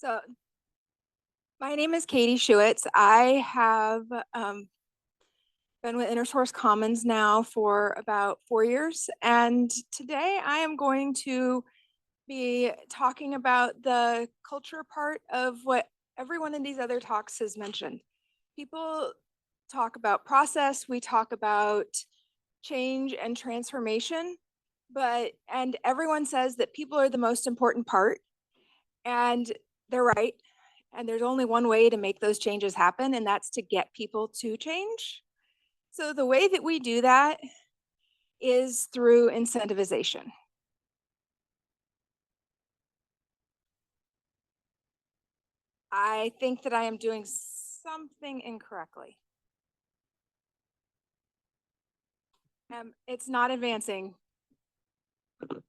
So my name is Katie Schueths. I have been with InnerSource Commons now for about 4 years. And today I am going to be talking about the culture part of what every one of these other talks has mentioned. People talk about process, we talk about change and transformation, and everyone says that people are the most important part, and they're right. And there's only one way to make those changes happen, and that's to get people to change. So the way that we do that is through incentivization. I think that I am doing something incorrectly. It's not advancing. I'm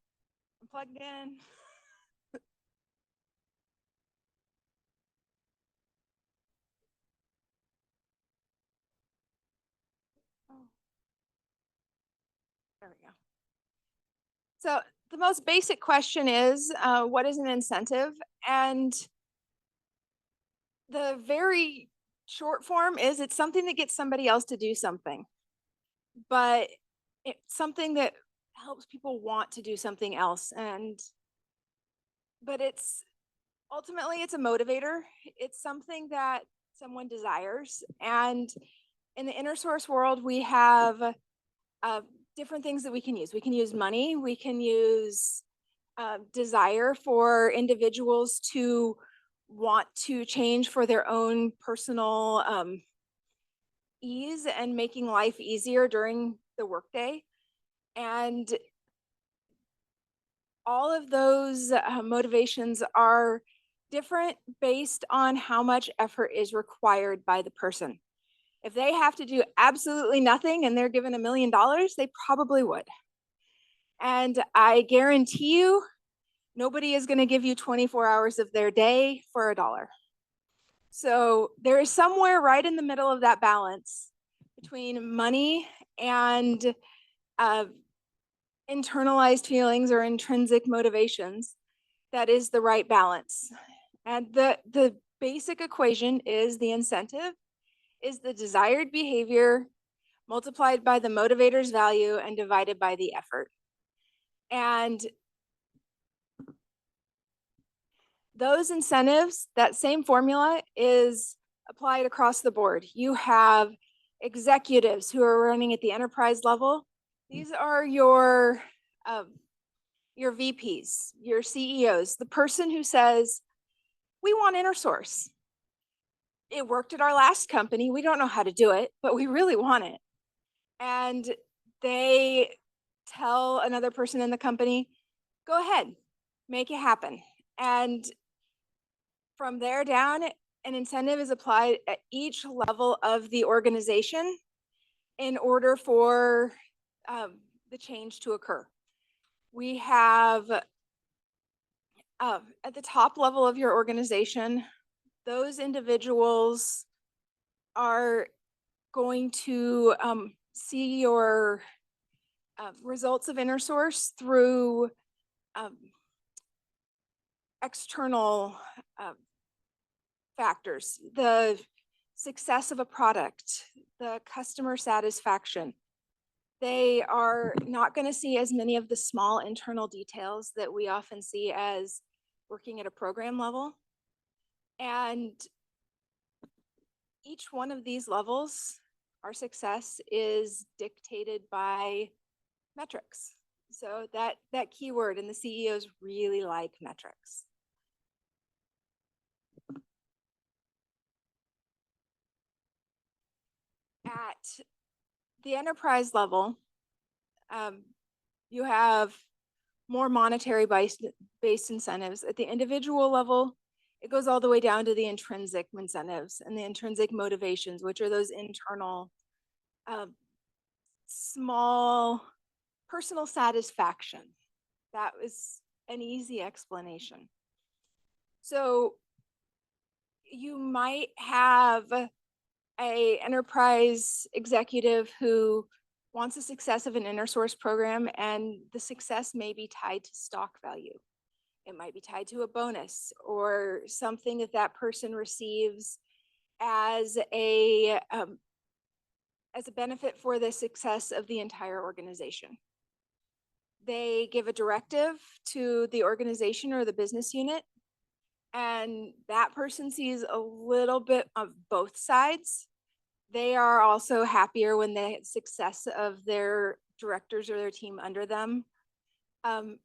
plugged in. Oh, there we go. So the most basic question is, what is an incentive? And the very short form is it's something that gets somebody else to do something, but it's something that helps people want to do something else. But it's ultimately it's a motivator. It's something that someone desires. And in the inner source world, we have different things that we can use. We can use money. We can use desire for individuals to want to change for their own personal ease and making life easier during the workday. And all of those motivations are different based on how much effort is required by the person. If they have to do absolutely nothing and they're given $1 million, they probably would. And I guarantee you, nobody is going to give you 24 hours of their day for $1. So there is somewhere right in the middle of that balance between money and internalized feelings or intrinsic motivations that is the right balance. And the basic equation is the incentive is the desired behavior multiplied by the motivator's value and divided by the effort. And those incentives, that same formula is applied across the board. You have executives who are running at the enterprise level. These are your VPs, your CEOs, the person who says, we want InnerSource. It worked at our last company. We don't know how to do it, but we really want it. And they tell another person in the company, go ahead, make it happen. And from there down, an incentive is applied at each level of the organization in order for the change to occur. We have at the top level of your organization, those individuals are going to see your results of InnerSource through external factors, the success of a product, the customer satisfaction. They are not going to see as many of the small internal details that we often see as working at a program level. And each one of these levels, our success is dictated by metrics. So that keyword, and the CEOs really like metrics. At the enterprise level, you have more monetary based incentives. At the individual level, it goes all the way down to the intrinsic incentives and the intrinsic motivations, which are those internal, small personal satisfaction. That was an easy explanation. So you might have a enterprise executive who wants the success of an InnerSource program, and the success may be tied to stock value. It might be tied to a bonus or something that that person receives as a benefit for the success of the entire organization. They give a directive to the organization or the business unit, and that person sees a little bit of both sides. They are also happier when the success of their directors or their team under them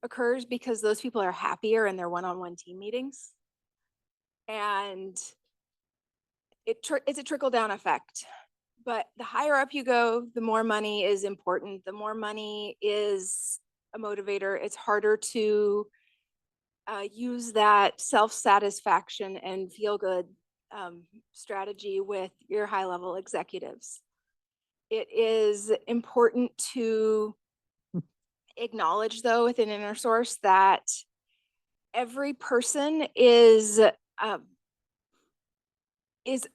occurs, because those people are happier in their one-on-one team meetings. And it's a trickle-down effect. But the higher up you go, the more money is important. The more money is a motivator. It's harder to use that self-satisfaction and feel-good strategy with your high-level executives. It is important to acknowledge, though, within InnerSource that every person is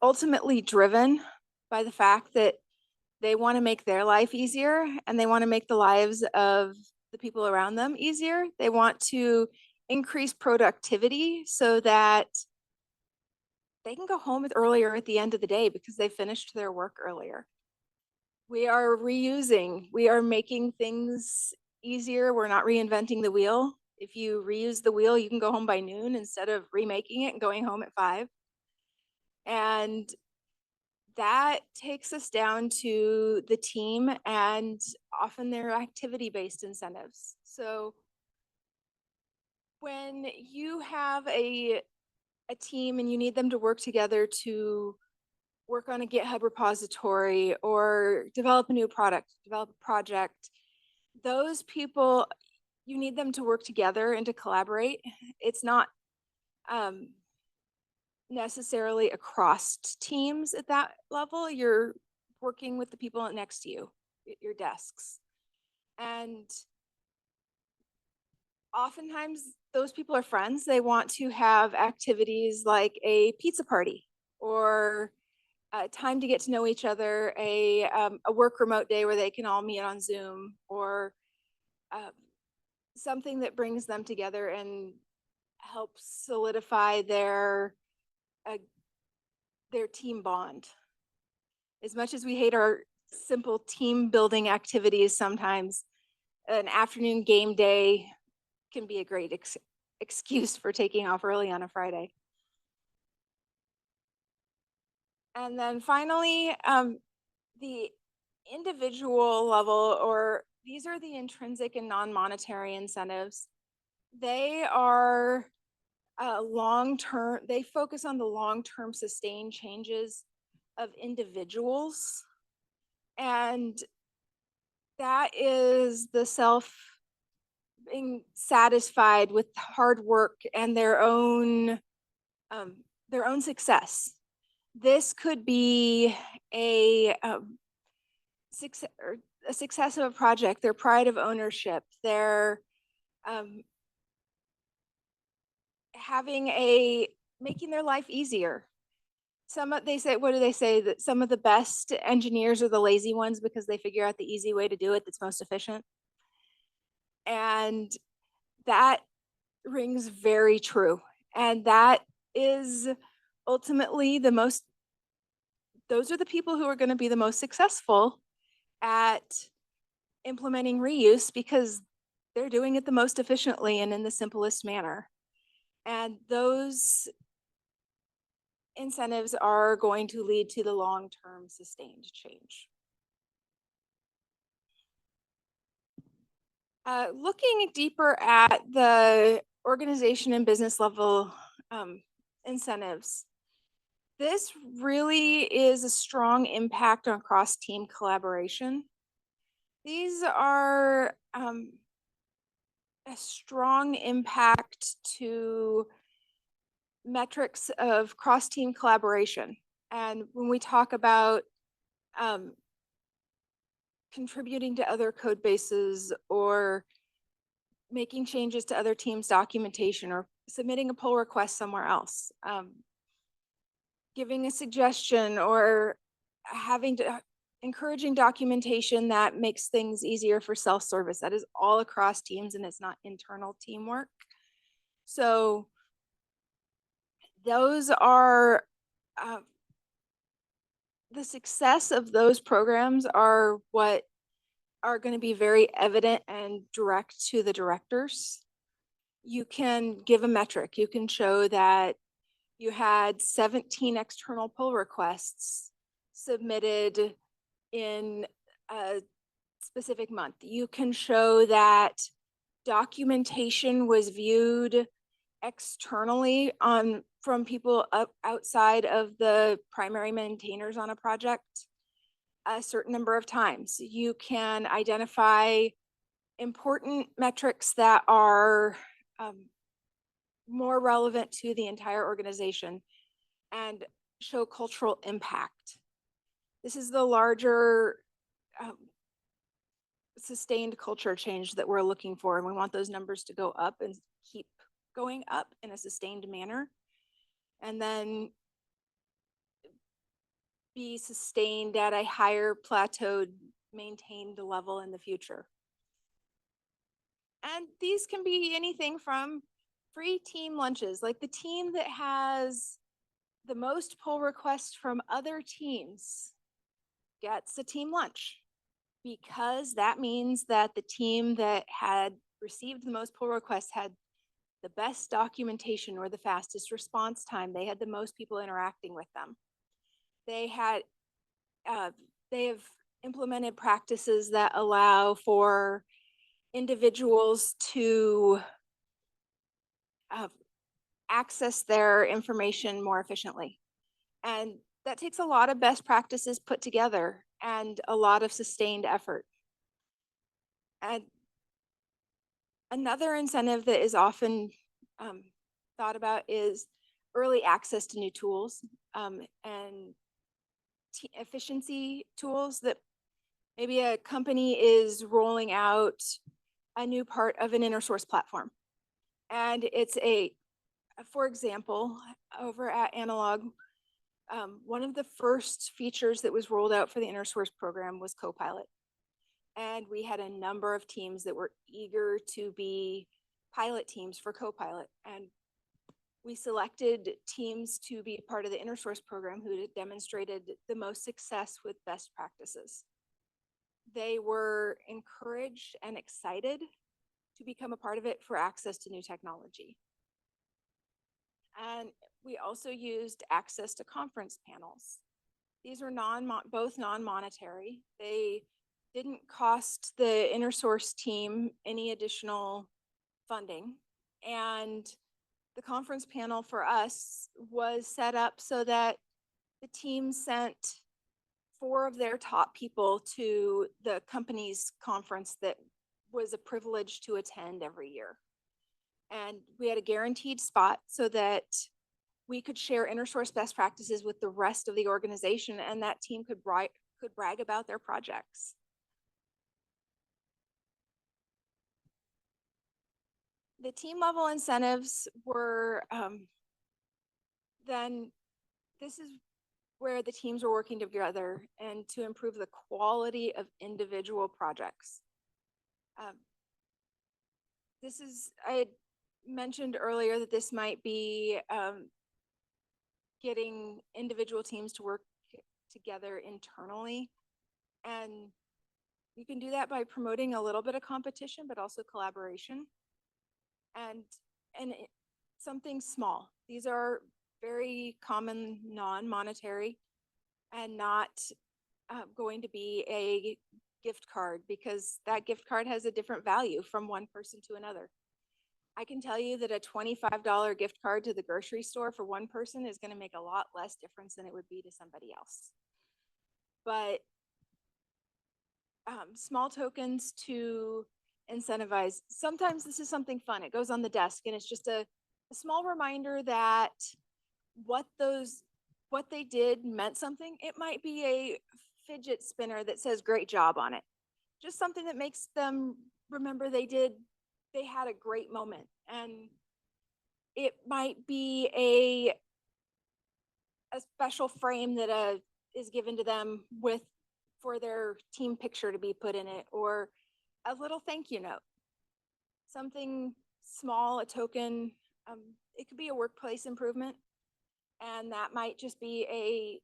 ultimately driven by the fact that they want to make their life easier, and they want to make the lives of the people around them easier. They want to increase productivity so that they can go home earlier at the end of the day because they finished their work earlier. We are reusing, we are making things easier. We're not reinventing the wheel. If you reuse the wheel, you can go home by noon instead of remaking it and going home at 5. And that takes us down to the team, and often they're activity-based incentives. So when you have a team and you need them to work together to work on a GitHub repository or develop a new product, develop a project, those people, you need them to work together and to collaborate. It's not necessarily across teams at that level. You're working with the people next to you at your desks. And oftentimes those people are friends. They want to have activities like a pizza party or time to get to know each other, a work remote day where they can all meet on Zoom, or something that brings them together and helps solidify their team bond. As much as we hate our simple team building activities, sometimes an afternoon game day can be a great excuse for taking off early on a Friday. And then finally, the individual level, or these are the intrinsic and non-monetary incentives. They are long-term, they focus on the long-term sustained changes of individuals. And that is the self being satisfied with hard work and their own success. This could be a success of a project, their pride of ownership, their making their life easier. They say, what do they say? That some of the best engineers are the lazy ones because they figure out the easy way to do it that's most efficient. And that rings very true. And that is ultimately those are the people who are going to be the most successful at implementing reuse, because they're doing it the most efficiently and in the simplest manner. And those incentives are going to lead to the long-term sustained change. Looking deeper at the organization and business level incentives, this really is a strong impact on cross-team collaboration. These are a strong impact to metrics of cross-team collaboration. And when we talk about contributing to other code bases or making changes to other teams' documentation or submitting a pull request somewhere else, giving a suggestion or encouraging documentation that makes things easier for self-service. That is all across teams, and it's not internal teamwork. So those are the success of those programs are what are going to be very evident and direct to the directors. You can give a metric. You can show that you had 17 external pull requests submitted in a specific month. You can show that documentation was viewed externally from people outside of the primary maintainers on a project a certain number of times. You can identify important metrics that are more relevant to the entire organization and show cultural impact. This is the larger sustained culture change that we're looking for, and we want those numbers to go up and keep going up in a sustained manner, and then be sustained at a higher plateaued, maintained level in the future. And these can be anything from free team lunches, like the team that has the most pull requests from other teams gets a team lunch, because that means that the team that had received the most pull requests had the best documentation or the fastest response time. They had the most people interacting with them. They have implemented practices that allow for individuals to access their information more efficiently. And that takes a lot of best practices put together and a lot of sustained effort. And another incentive that is often thought about is early access to new tools and efficiency tools. That maybe a company is rolling out a new part of an InnerSource platform. And it's for example, over at Analog, one of the first features that was rolled out for the InnerSource program was Copilot. And we had a number of teams that were eager to be pilot teams for Copilot. And we selected teams to be a part of the InnerSource program who demonstrated the most success with best practices. They were encouraged and excited to become a part of it for access to new technology. And we also used access to conference panels. These were both non-monetary. They didn't cost the InnerSource team any additional funding. And the conference panel for us was set up so that the team sent 4 of their top people to the company's conference that was a privilege to attend every year. And we had a guaranteed spot so that we could share InnerSource best practices with the rest of the organization, and that team could brag about their projects. The team level incentives were then this is where the teams were working together and to improve the quality of individual projects. I had mentioned earlier that this might be getting individual teams to work together internally. And you can do that by promoting a little bit of competition, but also collaboration. And something small. These are very common non-monetary and not going to be a gift card, because that gift card has a different value from one person to another. I can tell you that a $25 gift card to the grocery store for one person is going to make a lot less difference than it would be to somebody else. But small tokens to incentivize. Sometimes this is something fun. It goes on the desk and it's just a small reminder that what they did meant something. It might be a fidget spinner that says great job on it. Just something that makes them remember they had a great moment. And it might be a special frame that is given to them for their team picture to be put in it, or a little thank you note. Something small, a token It could be a workplace improvement, and that might just be a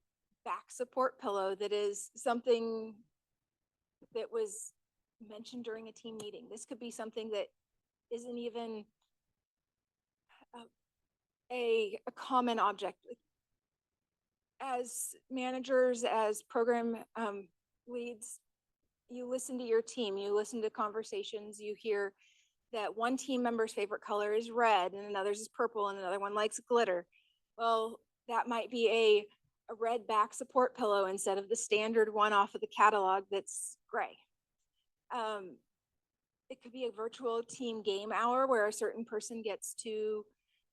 back support pillow that is something that was mentioned during a team meeting. This could be something that isn't even a common object. As managers, as program leads, you listen to your team, you listen to conversations, you hear that one team member's favorite color is red and another's is purple and another one likes glitter. Well, that might be a red back support pillow instead of the standard one off of the catalog that's gray. It could be a virtual team game hour where a certain person gets to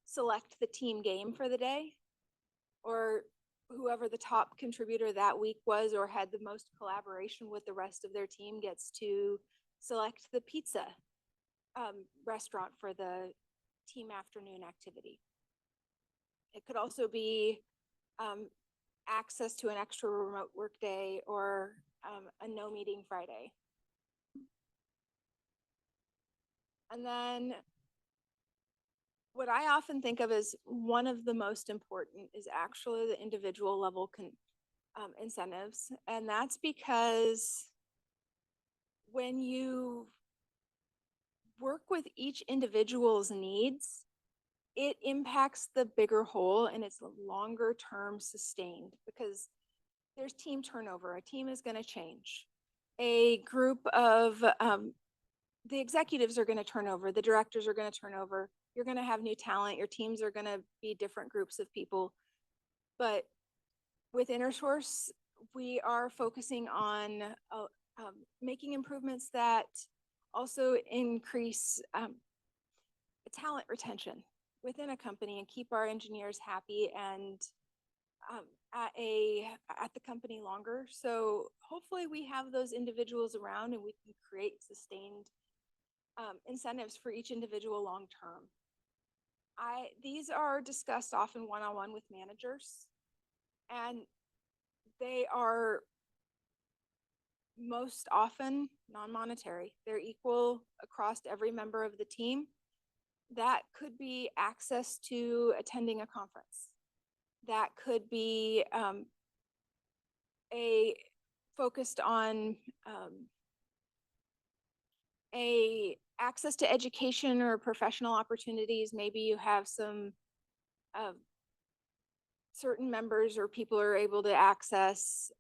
select the team game for the day, or whoever the top contributor that week was or had the most collaboration with the rest of their team gets to select the pizza restaurant for the team afternoon activity. It could also be access to an extra remote work day or a no meeting Friday. And then what I often think of as one of the most important is actually the individual level incentives. And that's because when you work with each individual's needs, it impacts the bigger whole and it's longer term sustained because there's team turnover. A team is going to change. A group of the executives are going to turn over. The directors are going to turn over. You're going to have new talent. Your teams are going to be different groups of people. But with InnerSource, we are focusing on making improvements that also increase talent retention within a company and keep our engineers happy and at the company longer. So hopefully we have those individuals around and we can create sustained incentives for each individual long term. These are discussed often one-on-one with managers, and they are most often non-monetary. They're equal across every member of the team. That could be access to attending a conference. That could be focused on access to education or professional opportunities. Maybe you have some certain members or people are able to access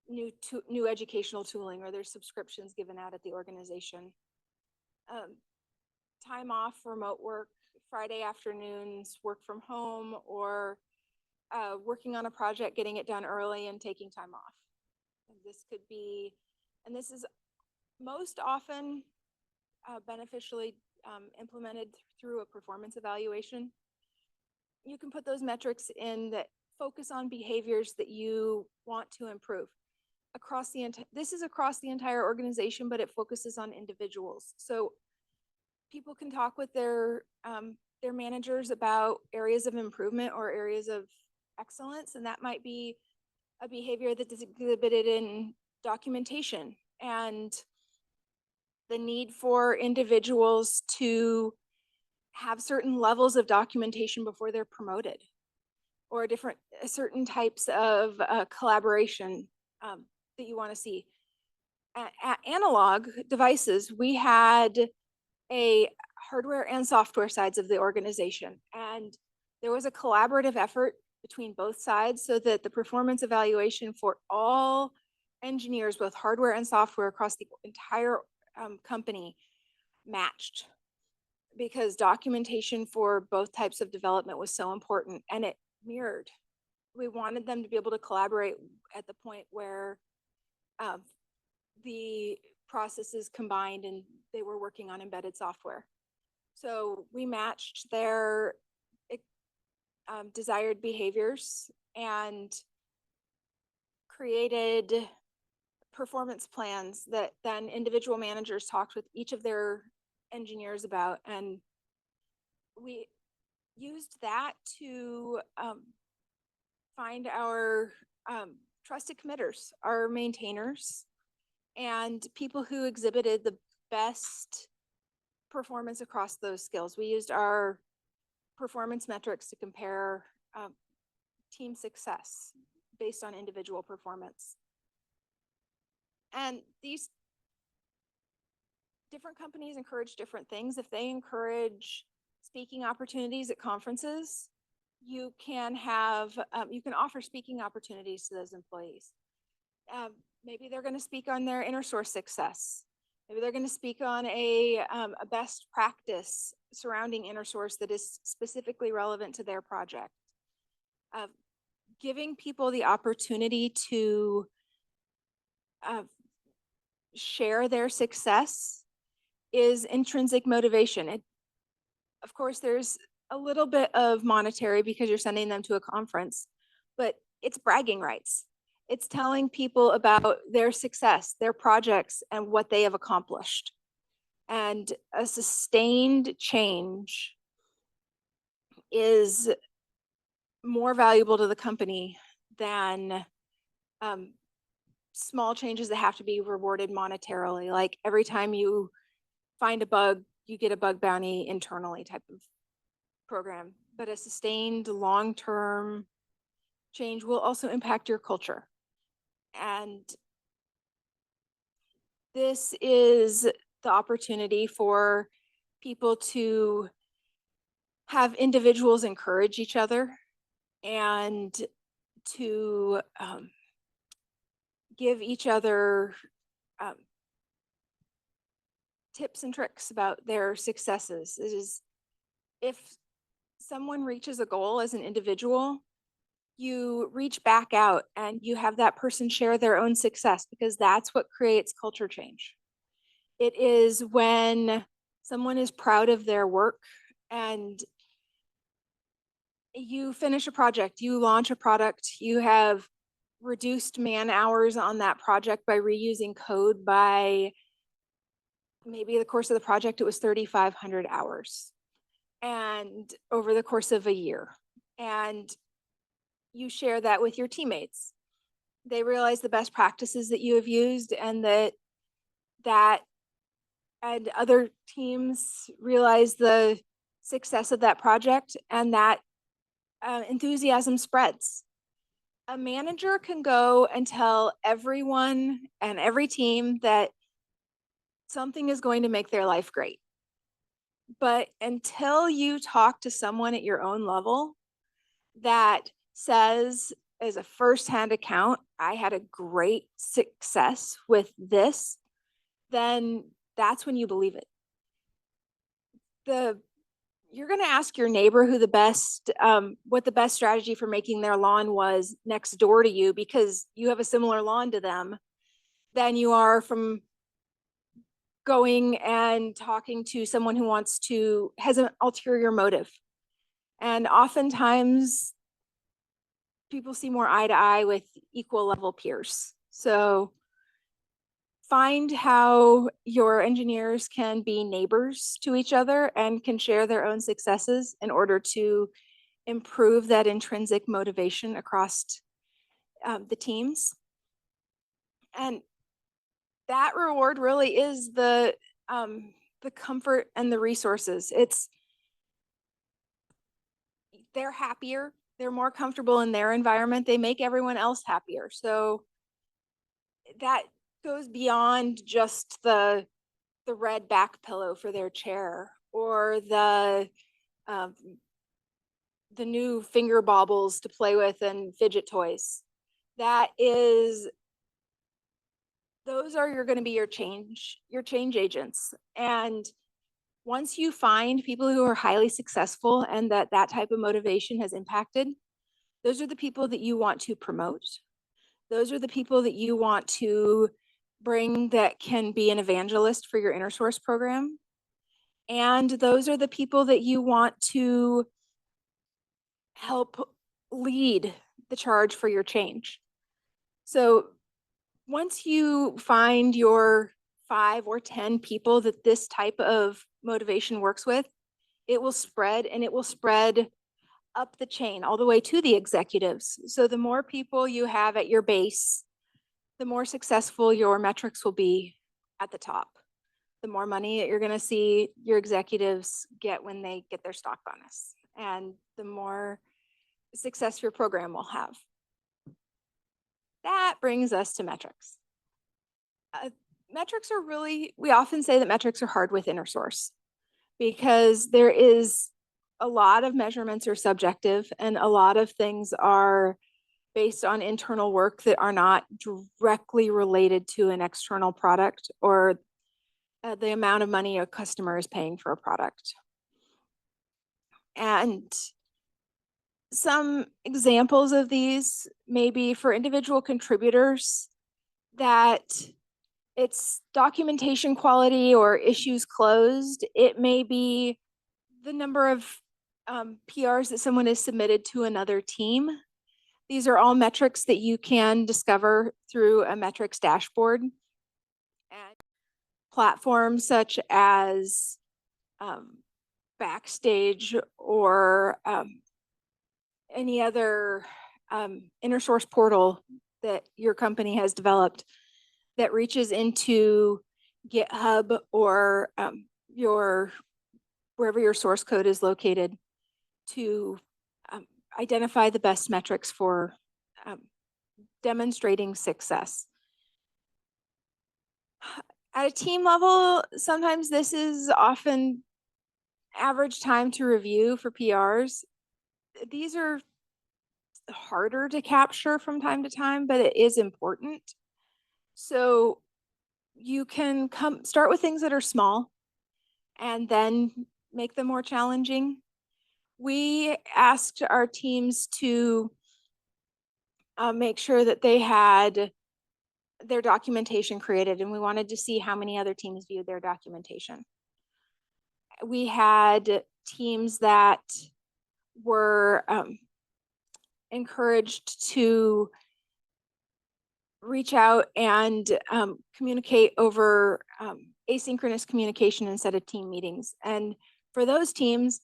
new educational tooling, or there's subscriptions given out at the organization. Time off, remote work, Friday afternoons, work from home, or working on a project, getting it done early and taking time off. And this could be, and this is most often beneficially implemented through a performance evaluation. You can put those metrics in that focus on behaviors that you want to improve across the this is across the entire organization, but it focuses on individuals. So people can talk with their managers about areas of improvement or areas of excellence, and that might be a behavior that is exhibited in documentation and the need for individuals to have certain levels of documentation before they're promoted, or certain types of collaboration that you want to see. At Analog Devices, we had a hardware and software sides of the organization, and there was a collaborative effort between both sides so that the performance evaluation for all engineers, both hardware and software across the entire company, matched, because documentation for both types of development was so important, and it mirrored. We wanted them to be able to collaborate at the point where the processes combined and they were working on embedded software. So we matched their desired behaviors and created performance plans that then individual managers talked with each of their engineers about, and we used that to find our trusted committers, our maintainers, and people who exhibited the best performance across those skills. We used our performance metrics to compare team success based on individual performance. And these different companies encourage different things. If they encourage speaking opportunities at conferences, you can offer speaking opportunities to those employees. Maybe they're going to speak on their InnerSource success. Maybe they're going to speak on a best practice surrounding InnerSource that is specifically relevant to their project. Giving people the opportunity to share their success is intrinsic motivation. Of course, there's a little bit of monetary because you're sending them to a conference, but it's bragging rights. It's telling people about their success, their projects, and what they have accomplished. And a sustained change is more valuable to the company than small changes that have to be rewarded monetarily. Like every time you find a bug, you get a bug bounty internally type of program. But a sustained long-term change will also impact your culture. And this is the opportunity for people to have individuals encourage each other and to give each other tips and tricks about their successes. It is, if someone reaches a goal as an individual, you reach back out and you have that person share their own success, because that's what creates culture change. It is when someone is proud of their work and you finish a project, you launch a product, you have reduced man hours on that project by reusing code by maybe the course of the project, it was 3,500 hours and over the course of a year. And you share that with your teammates. They realize the best practices that you have used, and and other teams realize the success of that project, and that enthusiasm spreads. A manager can go and tell everyone and every team that something is going to make their life great. But until you talk to someone at your own level that says, as a firsthand account, I had a great success with this, then that's when you believe it. You're going to ask your neighbor who what the best strategy for making their lawn was next door to you, because you have a similar lawn to them, than you are from going and talking to someone who has an ulterior motive. And oftentimes people see more eye to eye with equal level peers. So find how your engineers can be neighbors to each other and can share their own successes in order to improve that intrinsic motivation across the teams. And that reward really is the comfort and the resources. They're happier, they're more comfortable in their environment, they make everyone else happier. So that goes beyond just the red back pillow for their chair, or the new finger baubles to play with and fidget toys. Those are going to be your change agents. And once you find people who are highly successful and that type of motivation has impacted, those are the people that you want to promote. Those are the people that you want to bring that can be an evangelist for your InnerSource program. And those are the people that you want to help lead the charge for your change. So once you find your 5 or 10 people that this type of motivation works with, it will spread, and it will spread up the chain all the way to the executives. So the more people you have at your base, the more successful your metrics will be at the top. the more money that you're going to see your executives get when they get their stock bonus, and the more success your program will have. That brings us to metrics. Metrics are really, we often say that metrics are hard with InnerSource because there is a lot of measurements are subjective, and a lot of things are based on internal work that are not directly related to an external product or the amount of money a customer is paying for a product. And some examples of these may be for individual contributors that it's documentation quality or issues closed. It may be the number of PRs that someone has submitted to another team. These are all metrics that you can discover through a metrics dashboard. And platforms such as Backstage or any other InnerSource portal that your company has developed that reaches into GitHub or wherever your source code is located to identify the best metrics for demonstrating success. At a team level, sometimes this is often average time to review for PRs. These are harder to capture from time to time, but it is important. So you can start with things that are small and then make them more challenging. We asked our teams to make sure that they had their documentation created, and we wanted to see how many other teams viewed their documentation. We had teams that were encouraged to reach out and communicate over asynchronous communication instead of team meetings. And for those teams,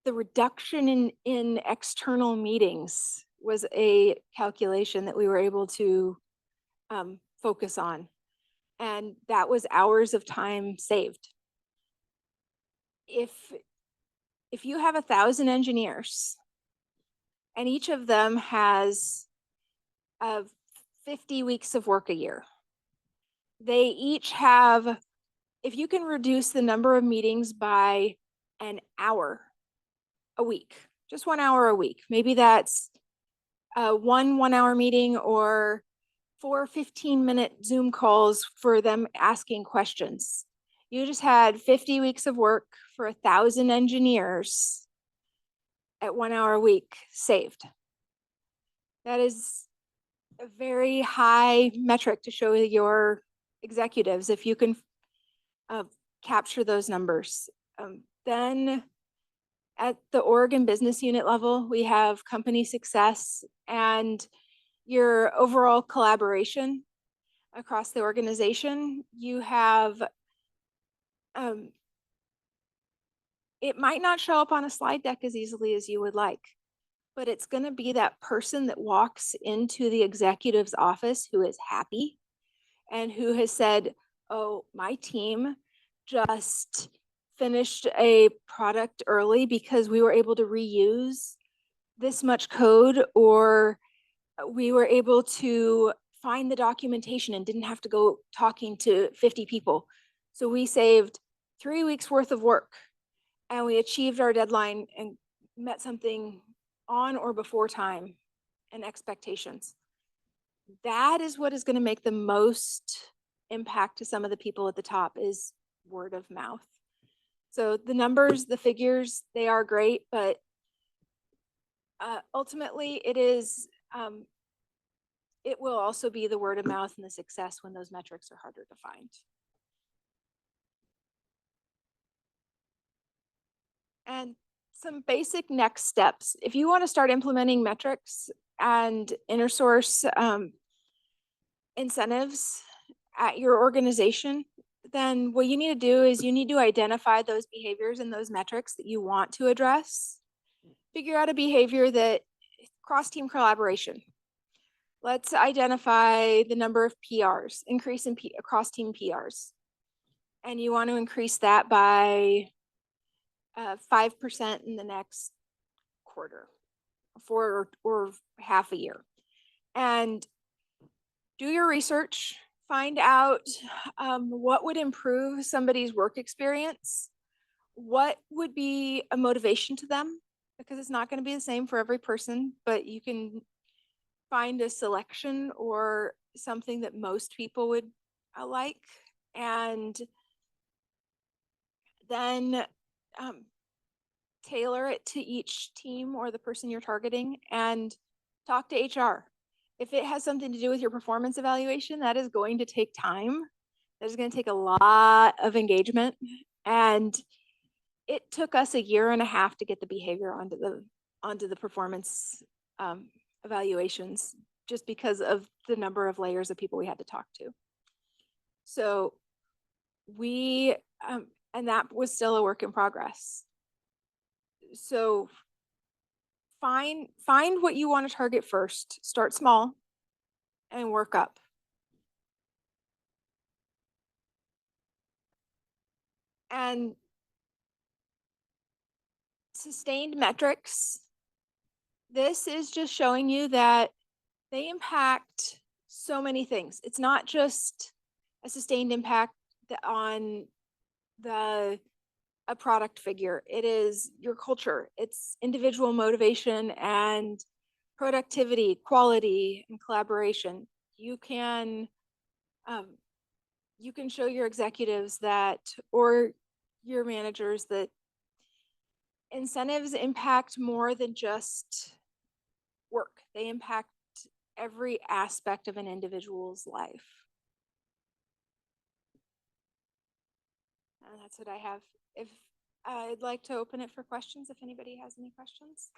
the reduction in external meetings was a calculation that we were able to focus on. And that was hours of time saved. If you have 1,000 engineers and each of them has 50 weeks of work a year, they each have, if you can reduce the number of meetings by an hour a week, just 1 hour a week, maybe that's one 1 hour meeting or 4 15-minute Zoom calls for them asking questions. You just had 50 weeks of work for 1,000 engineers at 1 hour a week saved. That is a very high metric to show your executives if you can capture those numbers. Then at the Oregon business unit level, we have company success and your overall collaboration across the organization. You have, it might not show up on a slide deck as easily as you would like, but it's going to be that person that walks into the executive's office who is happy and who has said, oh, my team just finished a product early because we were able to reuse this much code, or we were able to find the documentation and didn't have to go talking to 50 people. So we saved 3 weeks worth of work and we achieved our deadline and met something on or before time and expectations. That is what is going to make the most impact to some of the people at the top, is word of mouth. So the numbers, the figures, they are great, but ultimately it is, it will also be the word of mouth and the success when those metrics are harder to find. And some basic next steps. If you want to start implementing metrics and InnerSource incentives at your organization, then what you need to do is you need to identify those behaviors and those metrics that you want to address. Figure out a behavior that cross-team collaboration. Let's identify the number of PRs, increase in cross-team PRs. and you want to increase that by 5% in the next quarter or half a year. And do your research, find out what would improve somebody's work experience, what would be a motivation to them, because it's not going to be the same for every person, but you can find a selection or something that most people would like, and then tailor it to each team or the person you're targeting, and talk to HR. If it has something to do with your performance evaluation, that is going to take time. That is going to take a lot of engagement. And it took us a year and a half to get the behavior onto the performance evaluations, just because of the number of layers of people we had to talk to. So and that was still a work in progress. So find what you want to target first. Start small and work up. And sustained metrics, this is just showing you that they impact so many things. It's not just a sustained impact on a product figure. It is your culture. It's individual motivation and productivity, quality, and collaboration. You can show your executives that, or your managers, that incentives impact more than just work. They impact every aspect of an individual's life. And that's what I have. If I'd like to open it for questions, if anybody has any questions.